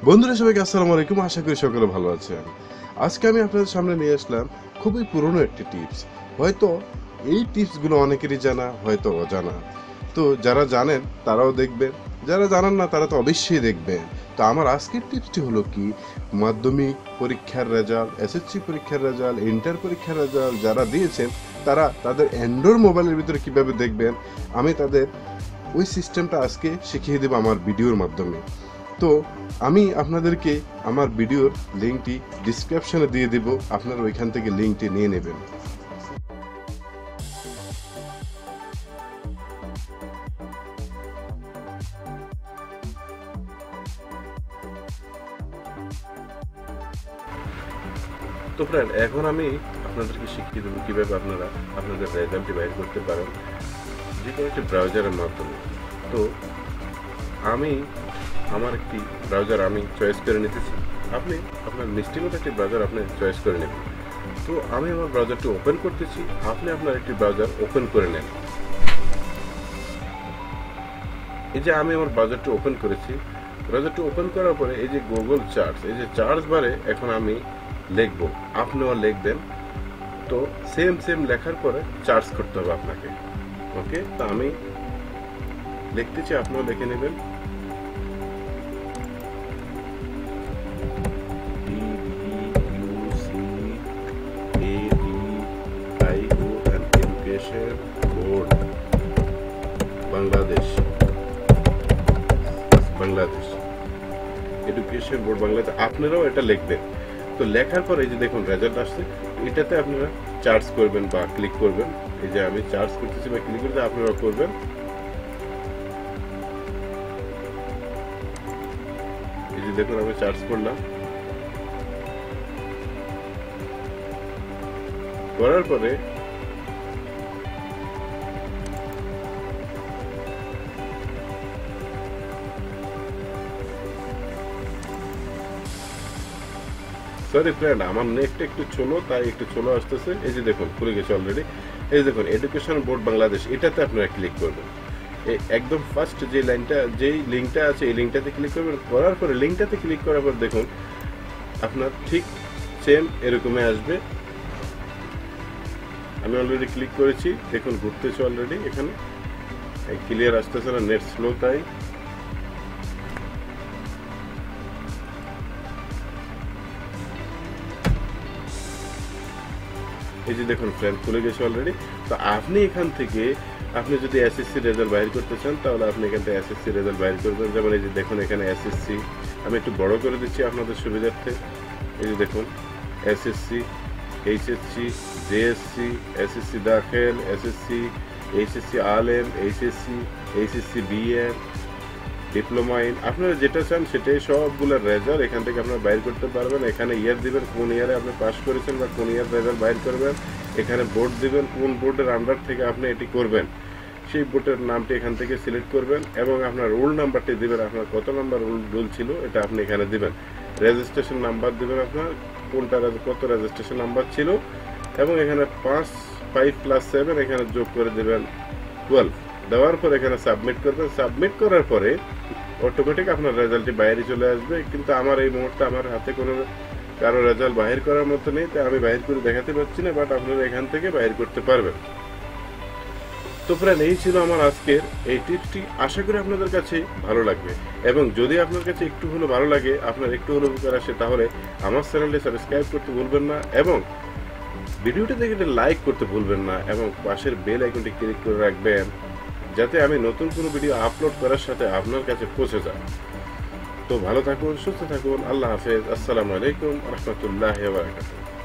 বন্ধুরা সবাইকে আসসালামু আলাইকুম, আশা করি সকলে ভালো আছেন। আজকে আমি আপনাদের সামনে নিয়ে আসলাম খুবই পুরনো একটি টিপস। হয়তো এই টিপসগুলো অনেকেরই জানা, হয়তো অজানা। তো যারা জানেন তারাও দেখবেন, যারা জানেন না তারা তো অবশ্যই দেখবেন। তো আমার আজকের টিপসটি হলো কি, মাধ্যমিক পরীক্ষার রেজাল্ট, এসএসসি পরীক্ষার রেজাল্ট, ইন্টার পরীক্ষার রেজাল্ট যারা দিয়েছেন তারা তাদের অ্যান্ড্রয়েড মোবাইলের ভিতরে কিভাবে দেখবেন, আমি তাদের ওই সিস্টেমটা আজকে শিখিয়ে দেব আমার ভিডিওর মাধ্যমে। তো আমি আপনাদেরকে আমার ভিডিওর লিঙ্কটি ডিসক্রিপশনে দিয়ে দেব, আপনারা ওইখান থেকে লিঙ্কটি নিয়ে নেবেন। তো ফ্রেন্ড, এখন আমি আপনাদেরকে শিখিয়ে দেবো কীভাবে আপনারা আপনাদের রেজাল্টটি বাইর করতে পারেন যে কোনো একটি ব্রাউজারের মাধ্যমে। তো আমি আমার একটি ব্রাউজার আমি চয়েস করে নিতেছি। আপনি আপনার মিষ্টিমতো একটি ব্রাউজার আপনি চয়েস করে নেবেন। তো আমি আমার ব্রাউজারটি ওপেন করতেছি, আপনি আপনার একটি ব্রাউজার ওপেন করে নেন। এই যে আমি আমার ব্রাউজারটি ওপেন করেছি, ব্রাউজারটি ওপেন করার পরে এই যে গুগল চার্টস, এই যে চার্টস বারে এখন আমি লিখবো, আপনিও লিখবেন। তো সেম লেখার পরে চার্জ করতে হবে আপনাকে। ওকে, তো আমি লিখতেছি, আপনিও লিখে নেবেন। Education board Bangladesh, education board Bangladesh, আপনারাও এটা লিখবেন। তো লেখার পরে এই যে দেখুন রেজাল্ট আসছে, এটাতে আপনারা চার্জ করবেন বা ক্লিক করবেন। এই যে আমি চার্জ করতেছি বা ক্লিক করতে, আপনারা করবেন। এই যে দেখুন আমি চার্জ করলাম, করার পরে সরি ফ্রেন্ড, আমার নেটটা একটু ছোলো, তাই একটু ছোলো আসতেছে। এই যে দেখুন খুলে গেছে অলরেডি। এই দেখুন এডুকেশন বোর্ড বাংলাদেশ, এটাতে আপনারা ক্লিক করবেন। এই একদম ফার্স্ট যে লাইনটা, যেই লিঙ্কটা আছে এই লিঙ্কটাতে ক্লিক করবেন। করার পরে লিঙ্কটাতে ক্লিক করার পর দেখুন আপনার ঠিক সেম এরকমই আসবে। আমি অলরেডি ক্লিক করেছি, দেখুন ঘুরতেছে অলরেডি। এখানে ক্লিয়ার আসতেছে না, নেট স্লো তাই। এই যে দেখুন ফ্রেন্ড খুলে গেছে অলরেডি। তো আপনি এখান থেকে আপনি যদি এসএসসি রেজাল্ট বাইর করতে চান, তাহলে আপনি এখান থেকে এসএসসি রেজাল্ট বাইর করবেন। যেমন এই যে দেখুন এখানে এসএসসি, আমি একটু বড় করে দিচ্ছি আপনাদের সুবিধার্থে। এই যে দেখুন এসএসসি, এইচএসসি, জেএসসি, এসএসসি দাখিল, এসএসসি, এইচএসসি আলেম, এইচএসসি বিএম, ডিপ্লোমা ইন, আপনারা যেটা চান সেটাই সবগুলো রেজাল্ট এখান থেকে আপনারা বাইর করতে পারবেন। এখানে ইয়ার দিবেন, কোন ইয়ারে আপনি পাস করেছেন বা কোন ইয়ার রেজাল্ট বাইর করবেন। এখানে বোর্ড দিবেন, কোন বোর্ডের আন্ডার থেকে আপনি এটি করবেন সেই বোর্ডের নামটি এখান থেকে সিলেক্ট করবেন এবং আপনার রোল নাম্বারটি দিবেন। আপনার কত নাম্বার রোল ছিল এটা আপনি এখানে দিবেন। রেজিস্ট্রেশন নাম্বার দিবেন, আপনার কোনটা কত রেজিস্ট্রেশন নাম্বার ছিল, এবং এখানে 5 + 7 এখানে যোগ করে দেবেন 12। দেওয়ার পর এখানে সাবমিট করবেন। সাবমিট করার পরে অটোমেটিক আপনার রেজাল্টটি বাইরে চলে আসবে। কিন্তু আমার এই মুহূর্তে আমার হাতে কোনো কারো রেজাল্ট বাহির করার মতো নেই, তাই আমি বাহির করে দেখাতে পারছি না, বাট আপনারা এখান থেকে বাহির করতে পারবেন। তো ফ্রেন্ড, এই ছিল আমার আজকের এই টিপসটি। আশা করি আপনাদের কাছে ভালো লাগবে, এবং যদি আপনার কাছে একটু হলেও ভালো লাগে, আপনার একটু হলেও উপকার আসে, তাহলে আমার চ্যানেলটি সাবস্ক্রাইব করতে ভুলবেন না, এবং ভিডিওটি দেখে লাইক করতে ভুলবেন না, এবং পাশের বেল আইকনটি ক্লিক করে রাখবেন, যাতে আমি নতুন কোনো ভিডিও আপলোড করার সাথে আপনার কাছে পৌঁছে যায়। তো ভালো থাকুন, সুস্থ থাকুন, আল্লাহ হাফেজ, আসসালামু আলাইকুম রহমতুল্লাহি ওয়া বারাকাতুহু।